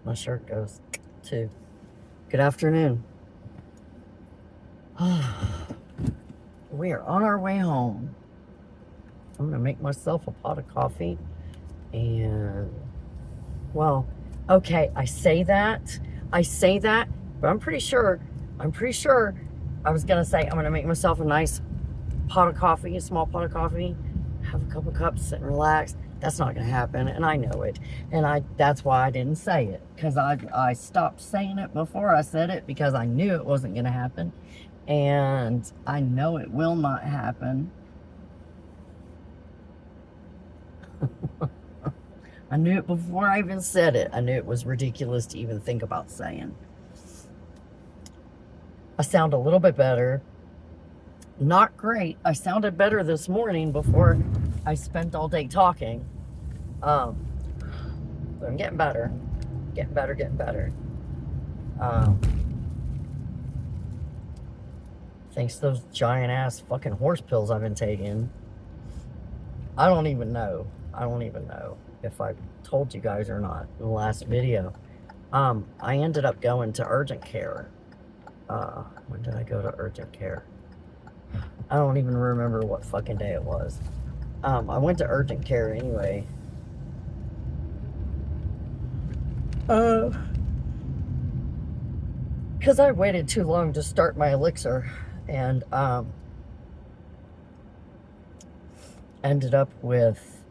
My shirt goes too. Good afternoon. We are on our way home. I'm going to make myself a pot of coffee. And, well, okay, I say that, but I'm pretty sure I was going to say I'm going to make myself a nice pot of coffee, a small pot of coffee, have a couple cups, sit and relax. That's not going to happen, and I know it. And that's why I didn't say it, because I stopped saying it before I said it, because I knew it wasn't going to happen. And I know it will not happen. I knew it before I even said it. I knew it was ridiculous to even think about saying. I sound a little bit better. Not great. I sounded better this morning before I spent all day talking. But I'm getting better. Getting better. Thanks to those giant ass fucking horse pills I've been taking. I don't even know if I told you guys or not in the last video. I ended up going to urgent care. When did I go to urgent care? I don't even remember what fucking day it was. I went to urgent care anyway. Because I waited too long to start my elixir, and ended up with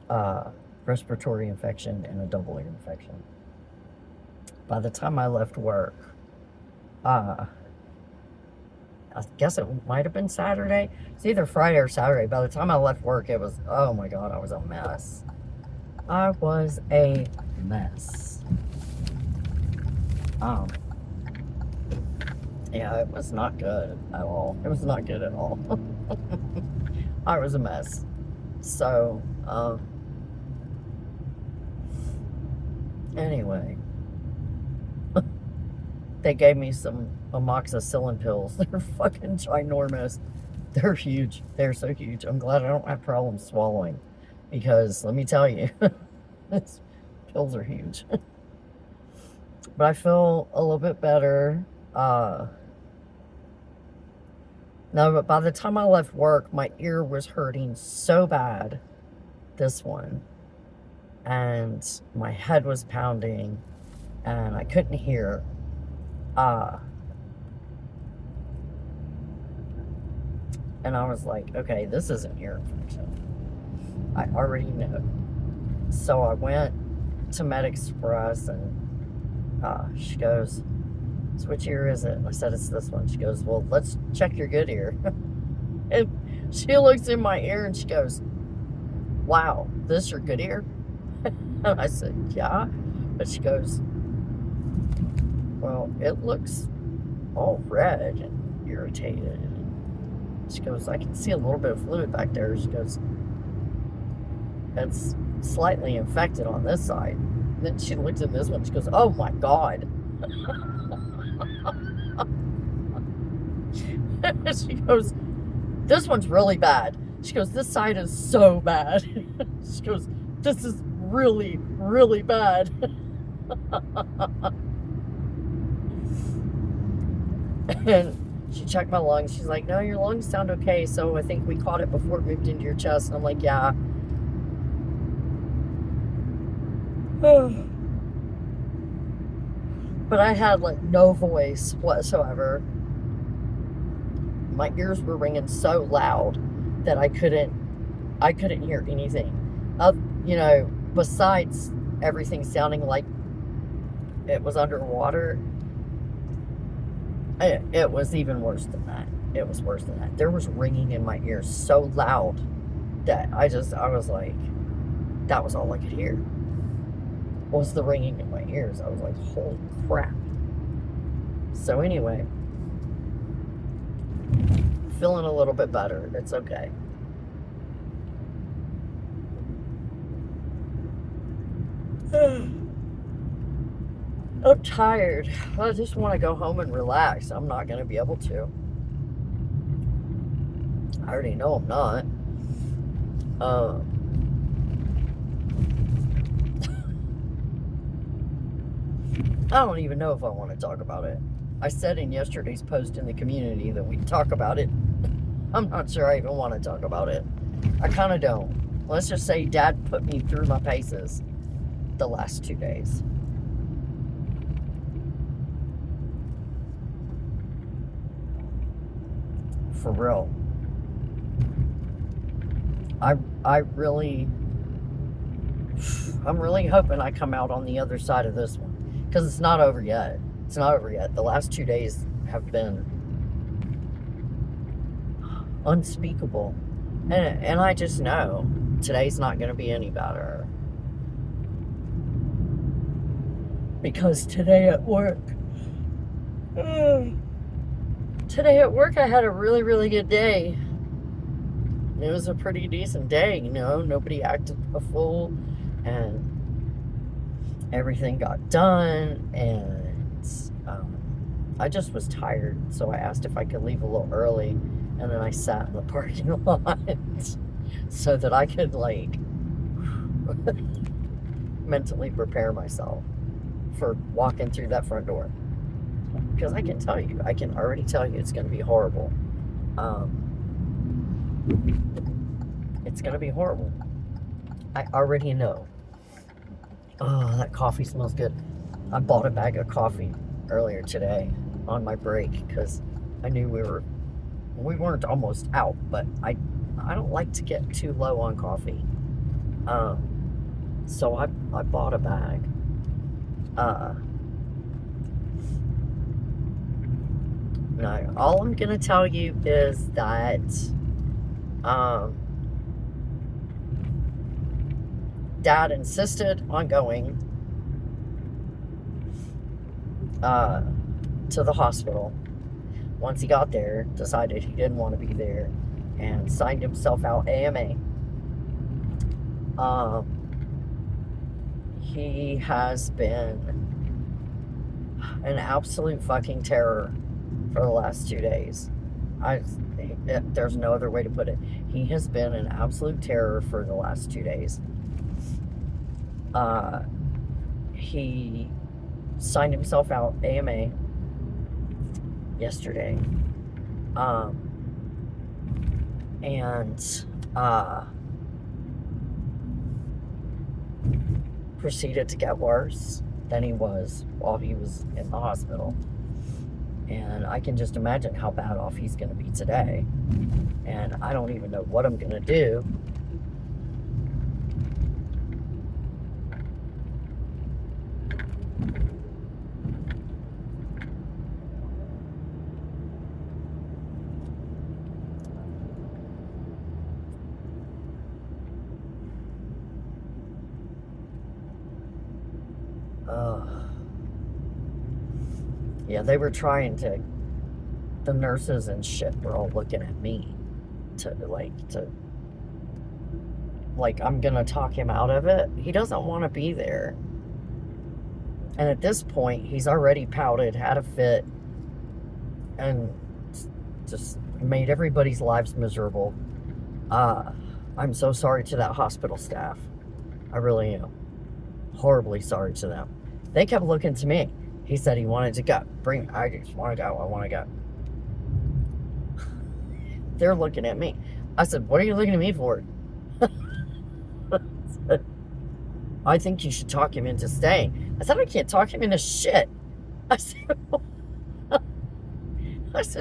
respiratory infection and a double ear infection. By the time I left work, I guess it might have been Saturday. It's either Friday or Saturday. By the time I left work, it was, oh my God, I was a mess. I was a mess. Yeah, it was not good at all. It was not good at all. I was a mess. So, anyway, they gave me some amoxicillin pills. They're fucking ginormous. They're huge. They're so huge. I'm glad I don't have problems swallowing, because let me tell you, these pills are huge. But I feel a little bit better. No, but by the time I left work, my ear was hurting so bad, this one, and my head was pounding, and I couldn't hear. And I was like, okay, this isn't ear infection. I already know. So I went to MedExpress, and she goes, so which ear is it? And I said, it's this one. She goes, well, let's check your good ear. And she looks in my ear and she goes, wow, this your good ear? And I said, yeah. But she goes, well, it looks all red and irritated. And she goes, I can see a little bit of fluid back there. She goes, it's slightly infected on this side. And then she looked at this one. She goes, oh my God. She goes, this one's really bad. She goes, this side is so bad. She goes, this is really, really bad. And she checked my lungs. She's like, no, your lungs sound okay, so I think we caught it before it moved into your chest. And I'm like, yeah. But I had like no voice whatsoever. My ears were ringing so loud that I couldn't hear anything. Besides everything sounding like it was underwater, it was even worse than that. It was worse than that. There was ringing in my ears so loud that I was like, that was all I could hear, was the ringing in my ears. I was like, holy crap. So anyway, feeling a little bit better. It's okay. I'm tired. I just want to go home and relax. I'm not going to be able to. I already know I'm not. I don't even know if I want to talk about it. I said in yesterday's post in the community that we'd talk about it. I'm not sure I even want to talk about it. I kind of don't. Let's just say Dad put me through my paces the last 2 days. For real. I'm really hoping I come out on the other side of this one, because it's not over yet. It's not over yet. The last 2 days have been unspeakable, and I just know today's not going to be any better, because today at work I had a really, really good day. It was a pretty decent day, nobody acted a fool, and everything got done, and I just was tired, so I asked if I could leave a little early, and then I sat in the parking lot so that I could, mentally prepare myself for walking through that front door. Because I can already tell you it's going to be horrible. It's going to be horrible. I already know. Oh, that coffee smells good. I bought a bag of coffee earlier today on my break because I knew we weren't almost out, but I don't like to get too low on coffee. So I bought a bag. No, all I'm gonna tell you is that Dad insisted on going to the hospital. Once he got there, decided he didn't want to be there and signed himself out AMA. He has been an absolute fucking terror for the last 2 days. There's no other way to put it. He has been an absolute terror for the last 2 days. He signed himself out AMA yesterday, and proceeded to get worse than he was while he was in the hospital. And I can just imagine how bad off he's going to be today. And I don't even know what I'm going to do. Yeah, they were trying to, the nurses and shit were all looking at me to I'm gonna talk him out of it. He doesn't want to be there. And at this point, he's already pouted, had a fit, and just made everybody's lives miserable. I'm so sorry to that hospital staff. I really am. Horribly sorry to them. They kept looking to me. He said he wanted to go. I just want to go. I want to go. They're looking at me. I said, what are you looking at me for? I think you should talk him into staying. I said, I can't talk him into shit. I said,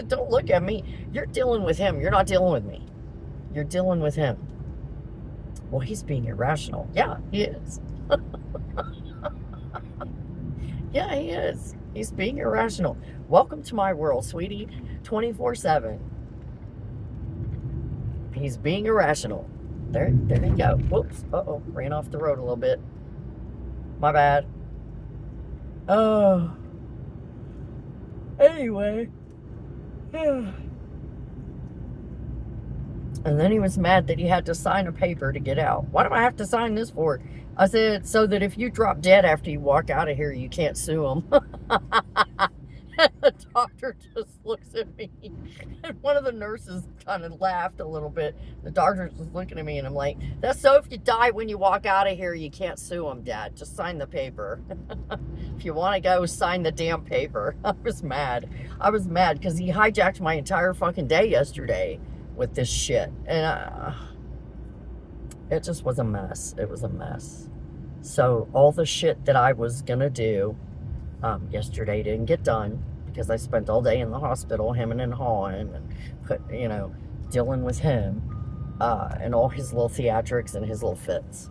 don't look at me. You're dealing with him. You're not dealing with me. You're dealing with him. Well, he's being irrational. Yeah, he is. Yeah, he is. He's being irrational. Welcome to my world, sweetie. 24/7. He's being irrational. There you go. Whoops. Uh-oh. Ran off the road a little bit. My bad. Oh. Anyway. And then he was mad that he had to sign a paper to get out. Why do I have to sign this for? I said, so that if you drop dead after you walk out of here, you can't sue him. And the doctor just looks at me, and one of the nurses kind of laughed a little bit. The doctor's just looking at me, and I'm like, that's so if you die when you walk out of here, you can't sue them, Dad. Just sign the paper. If you want to go, sign the damn paper. I was mad. I was mad because he hijacked my entire fucking day yesterday with this shit. And it just was a mess. It was a mess. So all the shit that I was going to do yesterday didn't get done because I spent all day in the hospital, hemming and hawing and dealing with him and all his little theatrics and his little fits.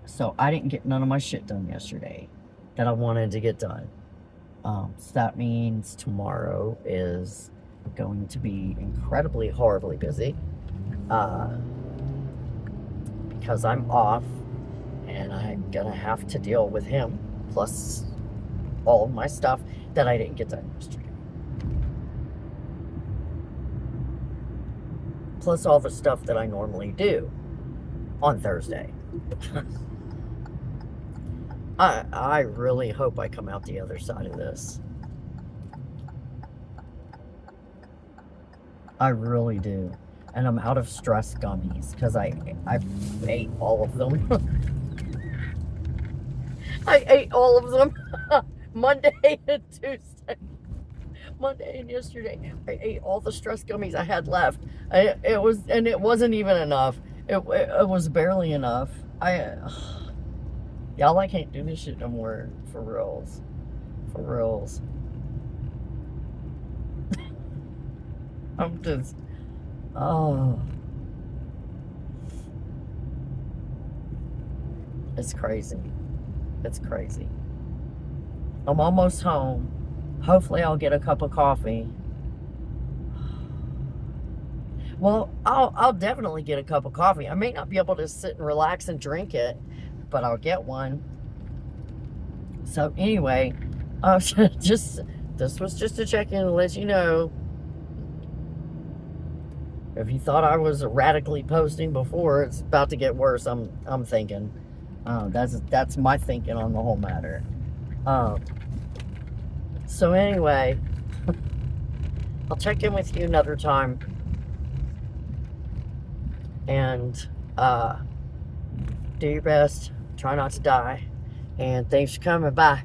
So I didn't get none of my shit done yesterday that I wanted to get done. So that means tomorrow is going to be incredibly, horribly busy because I'm off and I'm gonna have to deal with him plus all of my stuff that I didn't get done yesterday. Plus all the stuff that I normally do on Thursday. I really hope I come out the other side of this. I really do. And I'm out of stress gummies because I ate all of them. I ate all of them Monday and Tuesday. Monday and yesterday. I ate all the stress gummies I had left. It wasn't even enough. It was barely enough. Y'all, I can't do this shit no more. For reals. For reals. I'm just... Oh. It's crazy. It's crazy. I'm almost home. Hopefully I'll get a cup of coffee. Well, I'll definitely get a cup of coffee. I may not be able to sit and relax and drink it, but I'll get one. So anyway, this was just a check-in to let you know. If you thought I was radically posting before, it's about to get worse. I'm thinking. That's my thinking on the whole matter. So anyway, I'll check in with you another time. And do your best. Try not to die. And thanks for coming by.